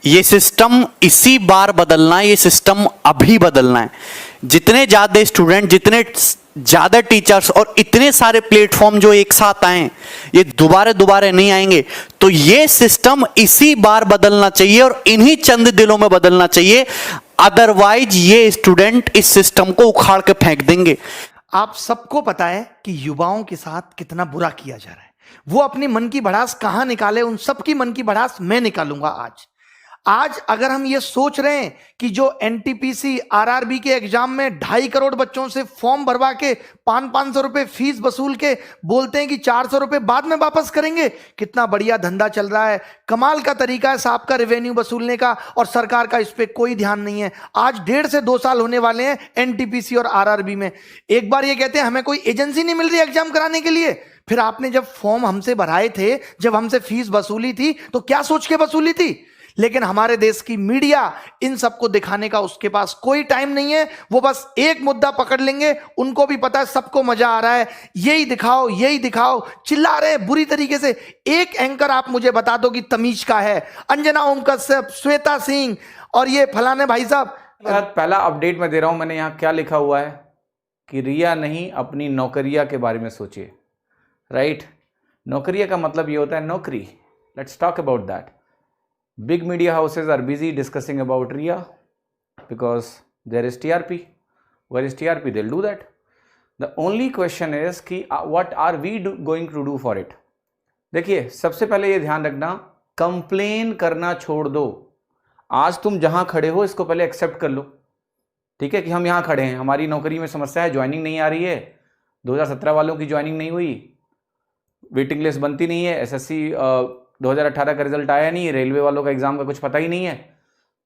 ये सिस्टम इसी बार बदलना है, ये सिस्टम अभी बदलना है। जितने ज्यादा स्टूडेंट, जितने ज्यादा टीचर्स और इतने सारे प्लेटफॉर्म जो एक साथ आए, ये दोबारा नहीं आएंगे। तो ये सिस्टम इसी बार बदलना चाहिए और इन्हीं चंद दिनों में बदलना चाहिए, अदरवाइज ये स्टूडेंट इस सिस्टम को उखाड़ के फेंक देंगे। आप सबको पता है कि युवाओं के साथ कितना बुरा किया जा रहा है। वो अपनी मन की भड़ास कहां निकाले, उन सबकी मन की भड़ास मैं निकालूंगा आज अगर हम ये सोच रहे हैं कि जो एनटीपीसी आरआरबी के एग्जाम में 2.5 करोड़ बच्चों से फॉर्म भरवा के 500 रुपए फीस वसूल के बोलते हैं कि 400 रुपए बाद में वापस करेंगे, कितना बढ़िया धंधा चल रहा है। कमाल का तरीका है साहब का रेवेन्यू वसूलने का, और सरकार का इस पर कोई ध्यान नहीं है। आज 1.5 से 2 साल होने वाले हैं एनटीपीसी और आरआरबी में। एक बार ये कहते हैं हमें कोई एजेंसी नहीं मिल रही एग्जाम कराने के लिए। फिर आपने जब फॉर्म हमसे भराए थे, जब हमसे फीस वसूली थी, तो क्या सोच के वसूली थी? लेकिन हमारे देश की मीडिया इन सबको दिखाने का उसके पास कोई टाइम नहीं है। वो बस एक मुद्दा पकड़ लेंगे, उनको भी पता है सबको मजा आ रहा है, यही दिखाओ, चिल्ला रहे हैं बुरी तरीके से। एक एंकर आप मुझे बता दो कि तमीज का है, अंजना ओम कश्यप, श्वेता सिंह और ये फलाने भाई साहब। पहला अपडेट मैं दे रहा हूं, मैंने यहां क्या लिखा हुआ है कि रिया नहीं अपनी नौकरिया के बारे में सोचिए। राइट, नौकरिया का मतलब ये होता है नौकरी। Let's talk about that. Big media houses are busy discussing about Riya because there is TRP. Where is TRP? They'll do that. The only question is कि what are we going to do for it? देखिए, सबसे पहले ये ध्यान रखना, complain करना छोड़ दो। आज तुम जहां खड़े हो इसको पहले एक्सेप्ट कर लो, ठीक है, कि हम यहां खड़े हैं, हमारी नौकरी में समस्या है, ज्वाइनिंग नहीं आ रही है, 2017 वालों की ज्वाइनिंग नहीं हुई, वेटिंग लिस्ट बनती नहीं है, एसएससी 2018 का रिजल्ट आया नहीं, रेलवे वालों का एग्जाम का कुछ पता ही नहीं है।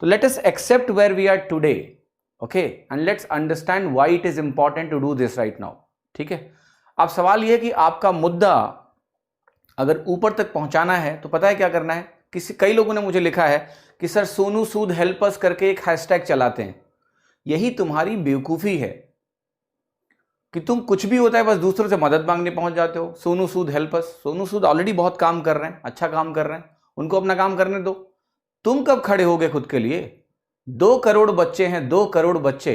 तो let us accept where we are today, okay, and let's understand why it is important to do this right now, ठीक है। अब सवाल यह है कि आपका मुद्दा अगर ऊपर तक पहुंचाना है तो पता है क्या करना है। कई लोगों ने मुझे लिखा है कि sir Sonu Sood help us करके एक हैशटैग चलाते हैं। यही तुम्हारी बेवकूफी है कि तुम कुछ भी होता है बस दूसरों से मदद मांगने पहुंच जाते हो। Sonu Sood help us, Sonu Sood already बहुत काम कर रहे हैं, अच्छा काम कर रहे हैं, उनको अपना काम करने दो। तुम कब खड़े होगे खुद के लिए? 2 करोड़ बच्चे हैं, 2 करोड़ बच्चे,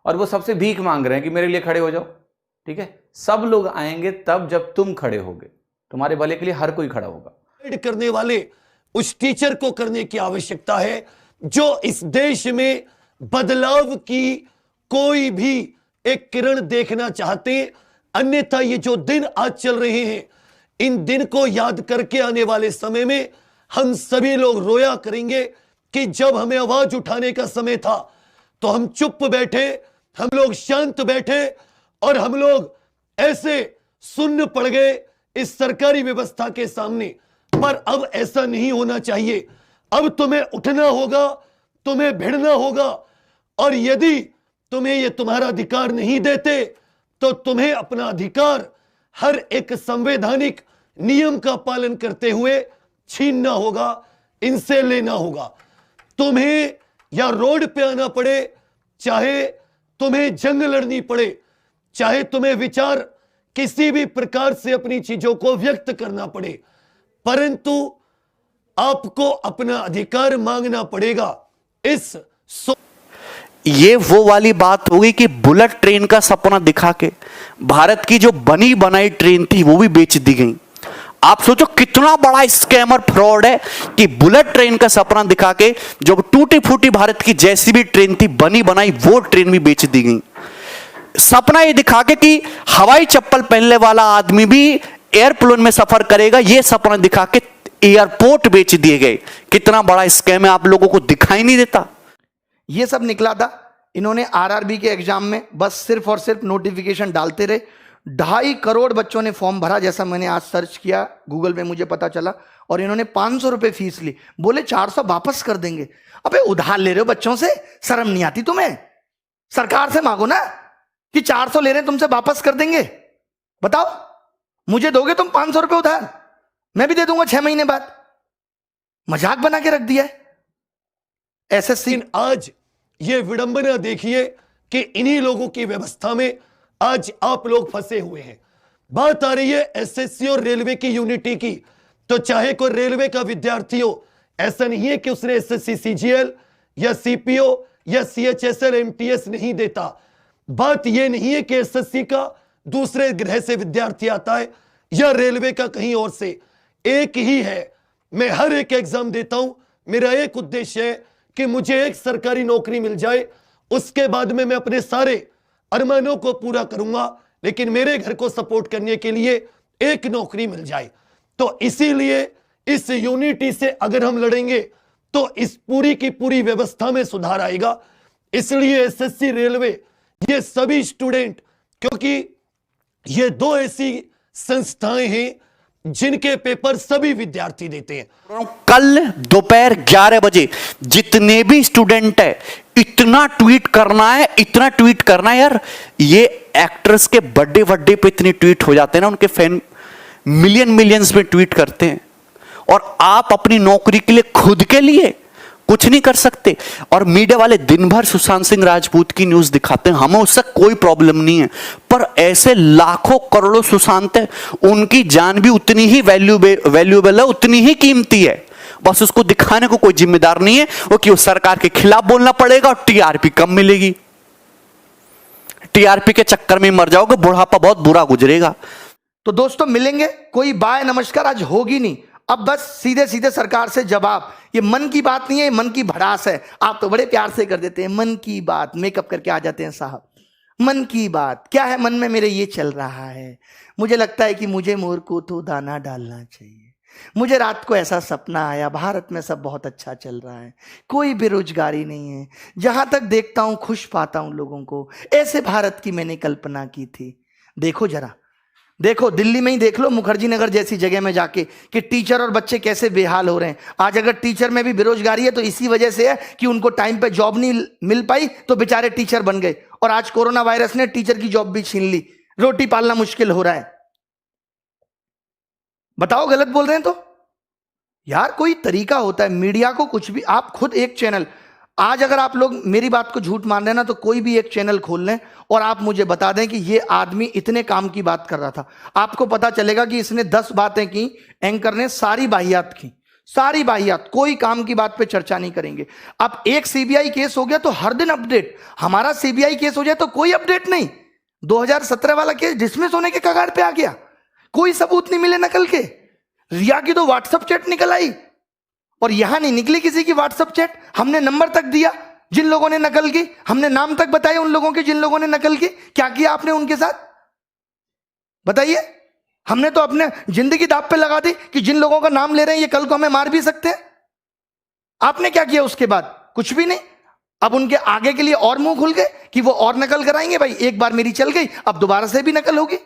और वो सबसे भीख मांग रहे हैं कि मेरे लिए खड़े हो जाओ, ठीक है। सब लोग आएंगे तब जब तुम खड़े होगे, तुम्हारे भले के लिए हर कोई खड़ा होगा। करने वाले उस टीचर को करने की आवश्यकता है जो इस देश में बदलाव की कोई भी एक किरण देखना चाहते। अन्यथा ये जो दिन आज चल रहे हैं, इन दिन को याद करके आने वाले समय में हम सभी लोग रोया करेंगे कि जब हमें आवाज उठाने का समय था तो हम चुप बैठे, हम लोग शांत बैठे और हम लोग ऐसे सुन्न पड़ गए इस सरकारी व्यवस्था के सामने। पर अब ऐसा नहीं होना चाहिए। अब तुम्हें उठना होगा, तुम्हें भिड़ना होगा, और यदि तुम्हें ये तुम्हारा अधिकार नहीं देते तो तुम्हें अपना अधिकार हर एक संवैधानिक नियम का पालन करते हुए छीनना होगा, इनसे लेना होगा। तुम्हें या रोड पे आना पड़े, चाहे तुम्हें जंग लड़नी पड़े, चाहे तुम्हें विचार किसी भी प्रकार से अपनी चीजों को व्यक्त करना पड़े, परंतु आपको अपना अधिकार मांगना पड़ेगा। ये वो वाली बात होगी कि बुलेट ट्रेन का सपना दिखा के भारत की जो बनी बनाई ट्रेन थी वो भी बेच दी गई। आप सोचो कितना बड़ा स्कैमर फ्रॉड है कि बुलेट ट्रेन का सपना दिखा के जो टूटी फूटी भारत की जैसी भी ट्रेन थी बनी बनाई, वो ट्रेन भी बेच दी गई। सपना ये दिखा के कि हवाई चप्पल पहनने वाला आदमी भी एयरप्लेन में सफर करेगा, ये सपना दिखा के एयरपोर्ट बेच दिए गए। कितना बड़ा स्कैम है, आप लोगों को दिखाई नहीं देता। ये सब निकला था। इन्होंने आरआरबी के एग्जाम में बस सिर्फ और सिर्फ नोटिफिकेशन डालते रहे। 2.5 करोड़ बच्चों ने फॉर्म भरा, जैसा मैंने आज सर्च किया गूगल पे मुझे पता चला, और इन्होंने 500 रुपए फीस ली। बोले 400 वापस कर देंगे। अबे उधार ले रहे हो बच्चों से, शर्म नहीं आती तुम्हें? सरकार से मांगो ना कि 400 ले रहे हैं तुमसे वापस कर देंगे। बताओ, मुझे दोगे तुम 500 रुपए उधार, मैं भी दे दूंगा 6 महीने बाद। मजाक बना के रख दिया है एसएससी। आज ये विडंबना देखिए कि इन्हीं लोगों की व्यवस्था में आज आप लोग फंसे हुए हैं। बात आ रही है एसएससी और रेलवे की यूनिटी की, तो चाहे कोई रेलवे का विद्यार्थी हो ऐसा नहीं है कि उसने एसएससी सीजीएल या सीपीओ या सीएचएसएल एमटीएस नहीं देता। बात यह नहीं है कि एसएससी का दूसरे ग्रह से विद्यार्थी आता है या रेलवे का कहीं और से, एक ही है। मैं हर एक एग्जाम देता हूं, मेरा एक उद्देश्य है कि मुझे एक सरकारी नौकरी मिल जाए, उसके बाद में मैं अपने सारे अरमानों को पूरा करूंगा, लेकिन मेरे घर को सपोर्ट करने के लिए एक नौकरी मिल जाए। तो इसीलिए इस यूनिटी से अगर हम लड़ेंगे तो इस पूरी की पूरी व्यवस्था में सुधार आएगा। इसलिए एसएससी, रेलवे, ये सभी स्टूडेंट, क्योंकि ये दो ऐसी संस्थाएं हैं जिनके पेपर सभी विद्यार्थी देते हैं। कल दोपहर 11 बजे जितने भी स्टूडेंट है, इतना ट्वीट करना है, इतना ट्वीट करना है यार। ये एक्टर्स के बर्थडे पे इतने ट्वीट हो जाते हैं ना, उनके फैन मिलियंस में ट्वीट करते हैं, और आप अपनी नौकरी के लिए, खुद के लिए कुछ नहीं कर सकते। और मीडिया वाले दिन भर सुशांत सिंह राजपूत की न्यूज दिखाते हैं, हमें उससे कोई प्रॉब्लम नहीं है, पर ऐसे लाखों करोड़ों सुशांत है, उनकी जान भी उतनी ही वैल्यूएबल है, उतनी ही कीमती है। बस उसको दिखाने को कोई जिम्मेदार नहीं है, वो कि उस सरकार के खिलाफ बोलना पड़ेगा और टीआरपी कम मिलेगी। टीआरपी के चक्कर में मर जाओगे, बुढ़ापा बहुत बुरा गुजरेगा। तो दोस्तों मिलेंगे, कोई बाय नमस्कार आज होगी नहीं। अब बस सीधे सीधे सरकार से जवाब। ये मन की बात नहीं है, मन की भड़ास है। आप तो बड़े प्यार से कर देते हैं मन की बात, मेकअप करके आ जाते हैं साहब। मन की बात क्या है? मन में मेरे ये चल रहा है, मुझे लगता है कि मुझे मोर को तो दाना डालना चाहिए। मुझे रात को ऐसा सपना आया, भारत में सब बहुत अच्छा चल रहा है, कोई बेरोजगारी नहीं है, जहां तक देखता हूं खुश पाता हूं लोगों को। ऐसे भारत की मैंने कल्पना की थी। देखो जरा, देखो दिल्ली में ही देख लो, मुखर्जी नगर जैसी जगह में जाके कि टीचर और बच्चे कैसे बेहाल हो रहे हैं। आज अगर टीचर में भी बेरोजगारी है तो इसी वजह से है कि उनको टाइम पे जॉब नहीं मिल पाई, तो बेचारे टीचर बन गए। और आज कोरोना वायरस ने टीचर की जॉब भी छीन ली, रोटी पालना मुश्किल हो रहा है। बताओ गलत बोल रहे हैं तो? यार कोई तरीका होता है। मीडिया को कुछ भी, आप खुद एक चैनल, आज अगर आप लोग मेरी बात को झूठ मान रहे हैं ना, तो कोई भी एक चैनल खोल लें और आप मुझे बता दें कि ये आदमी इतने काम की बात कर रहा था, आपको पता चलेगा कि इसने 10 बातें की, एंकर ने सारी बाहियात की, सारी बाहियात, कोई काम की बात पे चर्चा नहीं करेंगे। अब एक सीबीआई केस हो गया तो हर दिन अपडेट, हमारा सीबीआई केस हो जाए तो कोई अपडेट नहीं। 2017 वाला केस डिसमिस होने के कगार पे आ गया, कोई सबूत नहीं मिले नकल के। रिया की तो व्हाट्सएप चैट निकल आई, और यहां नहीं निकली किसी की व्हाट्सएप चैट। हमने नंबर तक दिया जिन लोगों ने नकल की, हमने नाम तक बताए उन लोगों के जिन लोगों ने नकल की। क्या किया आपने उनके साथ बताइए? हमने तो अपने जिंदगी दांव पे लगा दी कि जिन लोगों का नाम ले रहे हैं ये कल को हमें मार भी सकते हैं। आपने क्या किया उसके बाद? कुछ भी नहीं। अब उनके आगे के लिए और मुंह खुल गए कि वो और नकल कराएंगे। भाई एक बार मेरी चल गई, अब दोबारा से भी नकल होगी।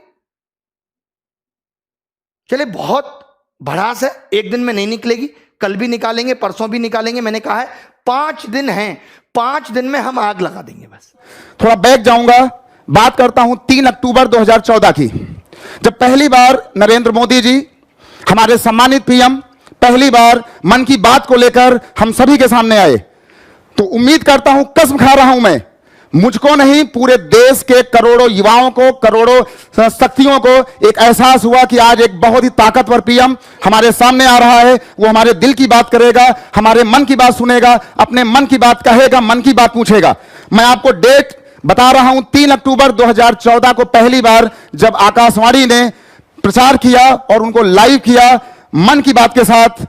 चले, बहुत भड़ास है, एक दिन में नहीं निकलेगी, कल भी निकालेंगे, परसों भी निकालेंगे। मैंने कहा है 5 दिन हैं, 5 दिन में हम आग लगा देंगे। बस थोड़ा बैक जाऊंगा, बात करता हूं 3 अक्टूबर 2014 की, जब पहली बार नरेंद्र मोदी जी, हमारे सम्मानित पीएम, पहली बार मन की बात को लेकर हम सभी के सामने आए। तो उम्मीद करता हूं, कसम खा रहा हूं मैं, मुझको नहीं पूरे देश के करोड़ों युवाओं को, करोड़ों शक्तियों को एक एहसास हुआ कि आज एक बहुत ही ताकतवर पीएम हमारे सामने आ रहा है। वो हमारे दिल की बात करेगा, हमारे मन की बात सुनेगा, अपने मन की बात कहेगा, मन की बात पूछेगा। मैं आपको डेट बता रहा हूं, 3 अक्टूबर 2014 को पहली बार जब आकाशवाणी ने प्रचार किया और उनको लाइव किया मन की बात के साथ,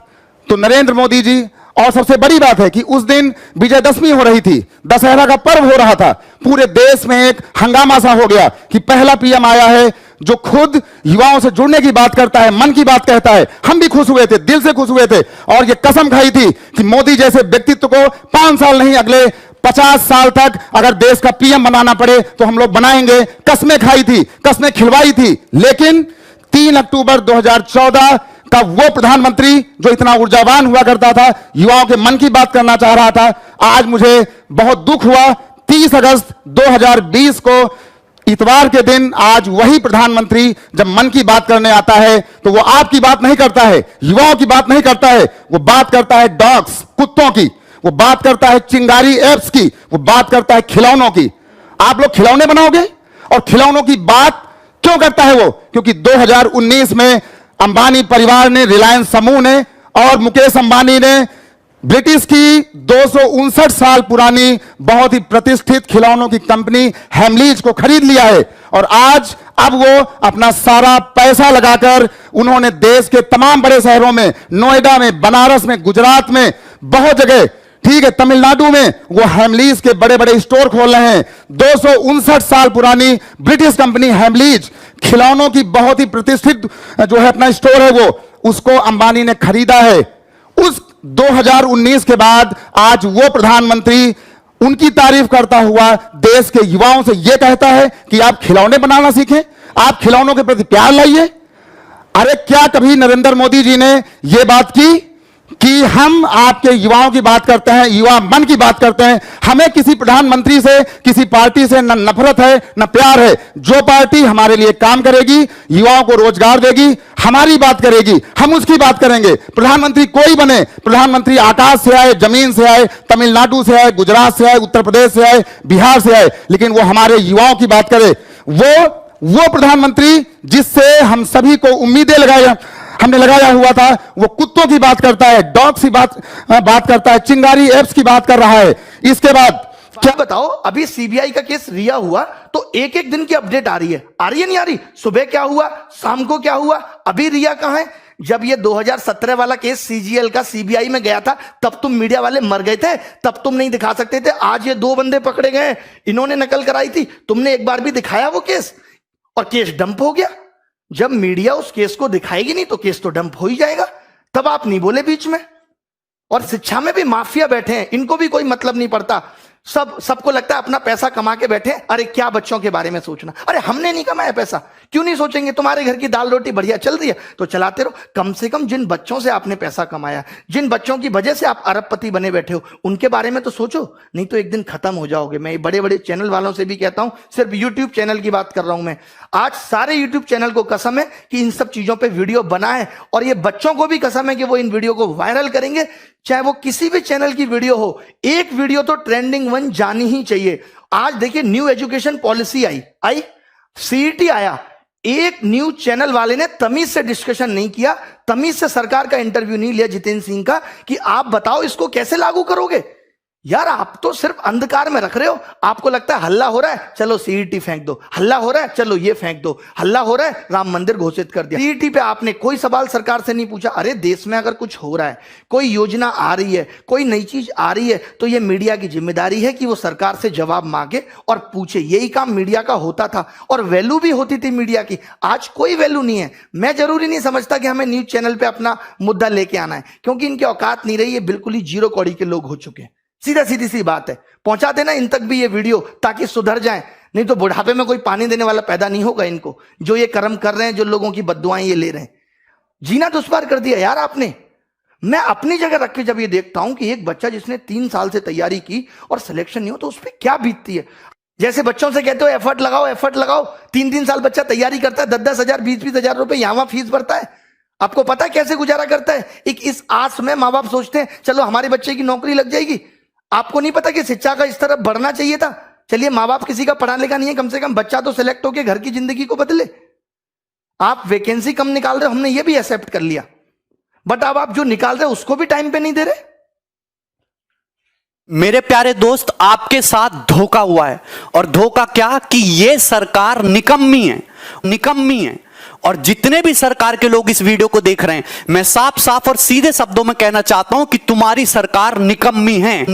तो नरेंद्र मोदी जी, और सबसे बड़ी बात है कि उस दिन विजयदशमी हो रही थी, दशहरा का पर्व हो रहा था। पूरे देश में एक हंगामा सा हो गया कि पहला पीएम आया है जो खुद युवाओं से जुड़ने की बात करता है, मन की बात कहता है। हम भी खुश हुए थे, दिल से खुश हुए थे, और ये कसम खाई थी कि मोदी जैसे व्यक्तित्व को 5 साल नहीं, अगले 50 साल तक अगर देश का पीएम बनाना पड़े तो हम लोग बनाएंगे। कस्में खाई थी, कस्में खिलवाई थी, लेकिन 3 अक्टूबर 2014 का वो प्रधानमंत्री जो इतना ऊर्जावान हुआ करता था, युवाओं के मन की बात करना चाह रहा था, आज मुझे बहुत दुख हुआ। 30 अगस्त 2020 को इतवार के दिन आज वही प्रधानमंत्री जब मन की बात करने आता है तो वो आपकी बात नहीं करता है, युवाओं की बात नहीं करता है, वो बात करता है डॉग्स, कुत्तों की, वो बात करता है चिंगारी एप्स की, वो बात करता है खिलौनों की। आप लोग खिलौने बनाओगे? और खिलौनों की बात क्यों करता है वो? क्योंकि 2019 में अंबानी परिवार ने, रिलायंस समूह ने और मुकेश अंबानी ने ब्रिटिश की 259 साल पुरानी बहुत ही प्रतिष्ठित खिलौनों की कंपनी हेमलीज को खरीद लिया है और आज अब वो अपना सारा पैसा लगाकर उन्होंने देश के तमाम बड़े शहरों में, नोएडा में, बनारस में, गुजरात में, बहुत जगह, ठीक है, तमिलनाडु में वो हेमलीज के बड़े बड़े स्टोर खोल रहे हैं। 259 साल पुरानी ब्रिटिश कंपनी हेमलीज खिलौनों की बहुत ही प्रतिष्ठित जो है अपना स्टोर है, वो उसको अंबानी ने खरीदा है। उस 2019 के बाद आज वो प्रधानमंत्री उनकी तारीफ करता हुआ देश के युवाओं से यह कहता है कि आप खिलौने बनाना सीखें, आप खिलौनों के प्रति प्यार लाइए। अरे क्या कभी नरेंद्र मोदी जी ने यह बात की कि हम आपके युवाओं की बात करते हैं, युवा मन की बात करते हैं, हमें किसी प्रधानमंत्री से, किसी पार्टी से न नफरत है न प्यार है। जो पार्टी हमारे लिए काम करेगी, युवाओं को रोजगार देगी, हमारी बात करेगी, हम उसकी बात करेंगे। प्रधानमंत्री कोई बने, प्रधानमंत्री आकाश से आए, जमीन से आए, तमिलनाडु से आए, गुजरात से आए, उत्तर प्रदेश से आए, बिहार से आए, लेकिन वो हमारे युवाओं की बात करे। वो प्रधानमंत्री जिससे हम सभी को उम्मीदें हमने लगाया हुआ था, वो कुत्तों की बात करता है, डॉग्स की बात करता है, चिंगारी एप्स की बात कर रहा है। इसके बाद क्या बताओ, अभी सीबीआई का केस रिया हुआ तो एक एक दिन की अपडेट आ रही है नहीं आ रही? सुबह क्या हुआ, शाम को क्या हुआ, अभी रिया कहां है? जब ये 2017 वाला केस सीजीएल का सीबीआई में गया था तब तुम मीडिया वाले मर गए थे, तब तुम नहीं दिखा सकते थे। आज ये 2 बंदे पकड़े गए, इन्होंने नकल कराई थी, तुमने एक बार भी दिखाया वो केस और केस डंप हो गया। जब मीडिया उस केस को दिखाएगी नहीं तो केस तो डंप हो ही जाएगा। तब आप नहीं बोले बीच में। और शिक्षा में भी माफिया बैठे हैं, इनको भी कोई मतलब नहीं पड़ता। सबको लगता है अपना पैसा कमा के बैठे। अरे क्या बच्चों के बारे में सोचना? अरे हमने नहीं कमाया पैसा, क्यों नहीं सोचेंगे? तुम्हारे घर की दाल रोटी बढ़िया चल रही है तो चलाते रहो। कम से कम जिन बच्चों से आपने पैसा कमाया, जिन बच्चों की वजह से आप अरबपति बने बैठे हो, उनके बारे में तो सोचो, नहीं तो एक दिन खत्म हो जाओगे। मैं बड़े बड़े चैनल वालों से भी कहता हूं, सिर्फ यूट्यूब चैनल की बात कर रहा हूं मैं। आज सारे यूट्यूब चैनल को कसम है कि इन सब चीजों पर वीडियो बनाए, और ये बच्चों को भी कसम है कि वो इन वीडियो को वायरल करेंगे, चाहे वो किसी भी चैनल की वीडियो हो। एक वीडियो तो ट्रेंडिंग 1 जानी ही चाहिए। आज देखिए न्यू एजुकेशन पॉलिसी आई, सीईटी आया, एक न्यूज चैनल वाले ने तमीज से डिस्कशन नहीं किया, तमीज से सरकार का इंटरव्यू नहीं लिया जितेंद्र सिंह का कि आप बताओ इसको कैसे लागू करोगे। यार आप तो सिर्फ अंधकार में रख रहे हो। आपको लगता है हल्ला हो रहा है, चलो सीईटी फेंक दो, हल्ला हो रहा है, चलो ये फेंक दो, हल्ला हो रहा है, राम मंदिर घोषित कर दिया। सीईटी पे आपने कोई सवाल सरकार से नहीं पूछा। अरे देश में अगर कुछ हो रहा है, कोई योजना आ रही है, कोई नई चीज आ रही है, तो ये मीडिया की जिम्मेदारी है कि वो सरकार से जवाब मांगे और पूछे। यही काम मीडिया का होता था और वैल्यू भी होती थी मीडिया की। आज कोई वैल्यू नहीं है। मैं जरूरी नहीं समझता कि हमें न्यूज चैनल पे अपना मुद्दा लेके आना है, क्योंकि इनकी औकात नहीं रही है, बिल्कुल ही जीरो कौड़ी के लोग हो चुके हैं। सीधी सी बात है। पहुंचा देना इन तक भी ये वीडियो ताकि सुधर जाएं, नहीं तो बुढ़ापे में कोई पानी देने वाला पैदा नहीं होगा इनको, जो ये कर्म कर रहे हैं, जो लोगों की बद्दुआएं ये ले रहे हैं। जीना दुश्वार कर दिया यार आपने। मैं अपनी जगह रख के जब ये देखता हूं कि एक बच्चा जिसने 3 साल से तैयारी की और सिलेक्शन नहीं हो, तो उस पर क्या बीतती है। जैसे बच्चों से कहते हो एफर्ट लगाओ, 3 साल बच्चा तैयारी करता है, 10 हजार 20 हजार रुपए यहां फीस भरता है। आपको पता है कैसे गुजारा करता है? एक इस आस में माँ बाप सोचते हैं चलो हमारे बच्चे की नौकरी लग जाएगी। आपको नहीं पता कि शिक्षा का इस तरफ बढ़ना चाहिए था। चलिए माँ बाप किसी का पढ़ा लिखा नहीं है, कम से कम बच्चा तो सिलेक्ट होकर घर की जिंदगी को बदले। आप वैकेंसी कम निकाल रहे हो, हमने ये भी एक्सेप्ट कर लिया, बट अब आप जो निकाल रहे हो उसको भी टाइम पे नहीं दे रहे। मेरे प्यारे दोस्त, आपके साथ धोखा हुआ है। और धोखा क्या कि ये सरकार निकम्मी है। और जितने भी सरकार के लोग इस वीडियो को देख रहे हैं, मैं साफ साफ और सीधे शब्दों में कहना चाहता हूं कि तुम्हारी सरकार निकम्मी है।